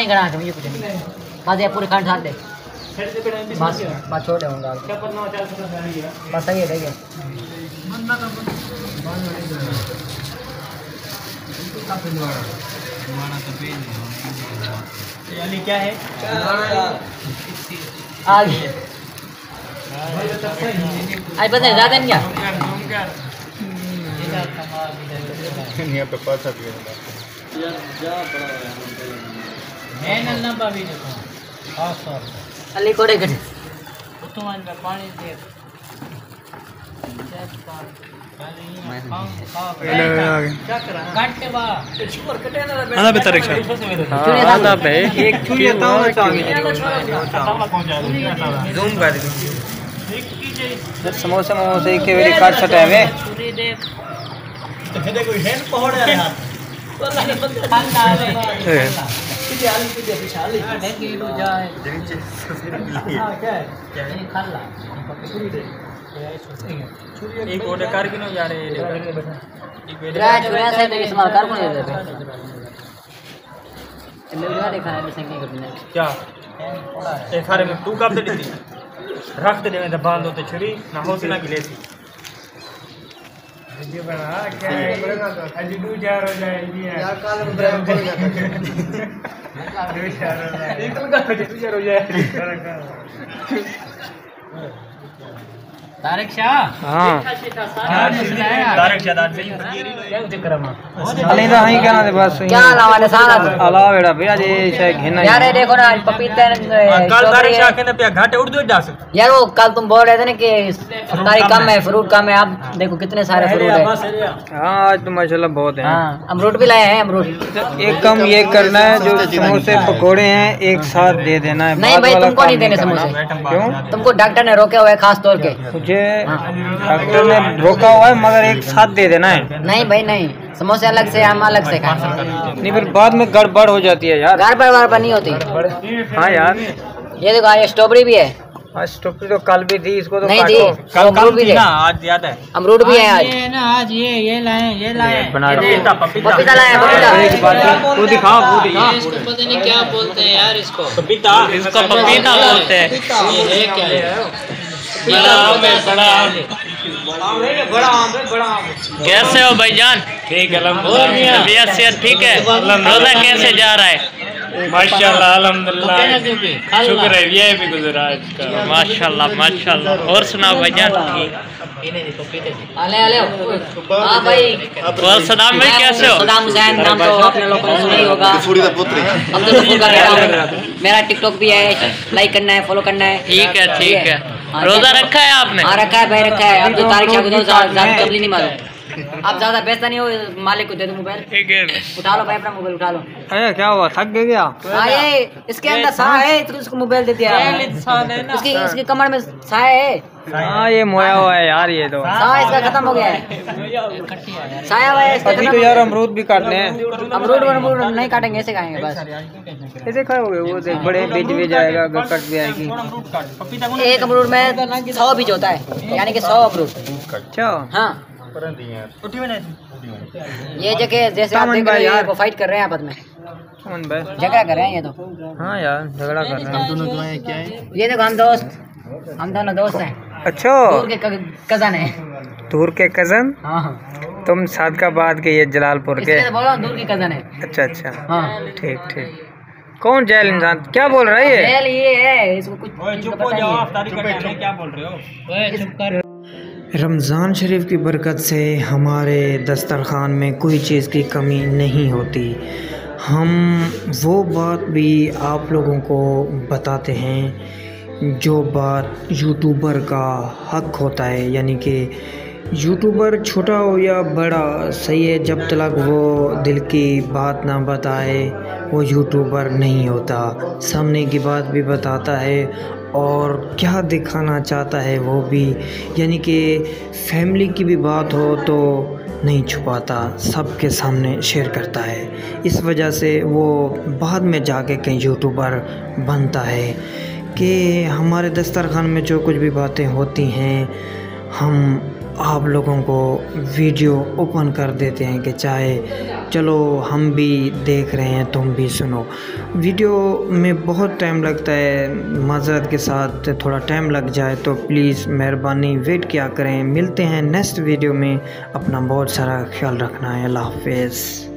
पानी घड़ा मुझे कुछ नहीं बस ये पूरी खंड डाल दे बस छोड़ दूंगा बस सही है ठीक है क्या है आगे आज पता है ज़्यादा नहीं क्या यहाँ पे पासा भी अली कोड़े कटे पानी दे आधा बेहतर रिक्शा आधा पे एक छुरी जूम कर समोसे समोसे के वेरी काट सटे है एक ओडे कार की नो यार चुरा से तो इस्तेमाल कर कौन देते ले देखा है संख्या करने क्या एक सारे में तू कब दे दी रख दे में बांध होते छुरी ना हो ना की लेती वीडियो बना क्या है आज दो चार हो जाएगी यार काल में ड्राइव कर जाता दो चार हो जाए एक का दो चार हो जाए तारिक शाह हां तारिक शाह दान से क्या जिक्र में अली तो ही कहना बस क्या लावाले सारा अला बेड़ा भैया जी शायद घेना यार ये देखो ना पपीते कल तारिक शाह कहने पे घाटे उड़ दो जा सकते यार वो कल तुम बोल रहे थे ना कि तारीख कम है फ्रूट कम है अब देखो कितने सारे फ्रूट है हां आज तो माशाल्लाह बहुत है हां अमरूद भी लाए हैं अमरूद एक कम ये करना है जो समोसे पकोड़े हैं एक साथ दे देना है नहीं भाई तुमको नहीं देने समोसे क्यों तुमको डॉक्टर ने रोके हुए हैं खास तौर के मुझे डॉक्टर ने रोका हुआ है मगर एक साथ दे देना है नहीं भाई नहीं समोसे अलग से हम अलग से खाएं नहीं फिर बाद में गड़बड़ हो जाती है यार गड़बड़ नहीं होती हाँ यार ये देखो ये स्ट्रॉबेरी भी है आज टोपी तो कल भी थी इसको तो नहीं दी कल अमरूद भी थी है ना आज याद है अमरूद भी है आज ये ना आज ये लाए बना पपीता पपीता पपीता लाए पपीता वो दिखा वो दिखा इसको पता नहीं क्या बोलते हैं यार इसको पपीता इसको पपीता बोलते हैं ये है क्या बड़ा आम है बड़ा आम कैसे हो भाईजान? ठीक है तबीयत सेहत ठीक है? रोजा कैसे जा रहा है? माशाल्लाह अल्हम्दुलिल्लाह शुक्र है ये भी गुजरा आज का माशाल्लाह माशाल्लाह। और सुनाओ भाईजान। आले हाँ भाई और सदाम भाई कैसे हो? सदाम हुसैन नाम तो आपने लोगों ने सुना ही होगा। अब्दुल गफूर का नाम। मेरा टिकटॉक भी है, लाइक करना है, फॉलो करना है। ठीक है रोजा रखा है आपने? हाँ रखा है भाई रखा है। अब तो तारीख शाह को तो ज्यादा कबली नहीं मालूम। आप ज्यादा व्यस्त नहीं हो, मालिक को दे दो मोबाइल। उठा लो भाई अपना मोबाइल उठा लो। अरे क्या हुआ थक गया? हाँ ये इसके अंदर साह है तो उसको मोबाइल दे दिया। इसकी कमर में साह है। हाँ ये मोया हुआ है यार ये तो साह इसका खत्म हो गया है। साया हुआ है इसका अभी तो खत्म। यार अमरूद भी काटने हैं। अमरूद नहीं काटेंगे, ऐसे खाएंगे बस। ऐसे खाओगे वो देख बड़े बीज भी जाएगा कट भी आएगी। एक अमरूद में 100 बीज होता है, यानी कि 100 अमरूद। अच्छा हाँ ये जगह जैसे आप देख रहे हैं वो फाइट कर रहे हैं आपस में, कौन भाई? झगड़ा कर रहे हैं ये तो। हाँ यार झगड़ा कर रहे हैं दोनों। क्या है ये देखो हम दोनों दोस्त हैं। अच्छा दूर के कजन है। दूर के कजन? हाँ तुम सादकाबाद के ये जलालपुर के? इसलिए तो बोल रहा हूँ दूर के कजन है। अच्छा अच्छा हाँ ठीक ठीक। कौन जैल इंसान क्या बोल रहा है ये? खेल ये है, इसको कुछ चुप हो जाओ, अफ्तारी का टाइम है, क्या बोल रहे हो? चुप कर। रमज़ान शरीफ की बरकत से हमारे दस्तरखान में कोई चीज़ की कमी नहीं होती। हम वो बात भी आप लोगों को बताते हैं जो बात यूट्यूबर का हक होता है, यानी कि यूट्यूबर छोटा हो या बड़ा सही है, जब तक वो दिल की बात ना बताए वो यूट्यूबर नहीं होता। सामने की बात भी बताता है और क्या दिखाना चाहता है वो भी, यानी कि फैमिली की भी बात हो तो नहीं छुपाता, सबके सामने शेयर करता है। इस वजह से वो बाद में जाके कहीं यूट्यूबर बनता है कि हमारे दस्तरखान में जो कुछ भी बातें होती हैं हम आप लोगों को वीडियो ओपन कर देते हैं कि चाहे चलो हम भी देख रहे हैं, तुम भी सुनो। वीडियो में बहुत टाइम लगता है, माज़रत के साथ थोड़ा टाइम लग जाए तो प्लीज़ मेहरबानी वेट किया करें। मिलते हैं नेक्स्ट वीडियो में, अपना बहुत सारा ख्याल रखना है। अल्लाह हाफ़िज़।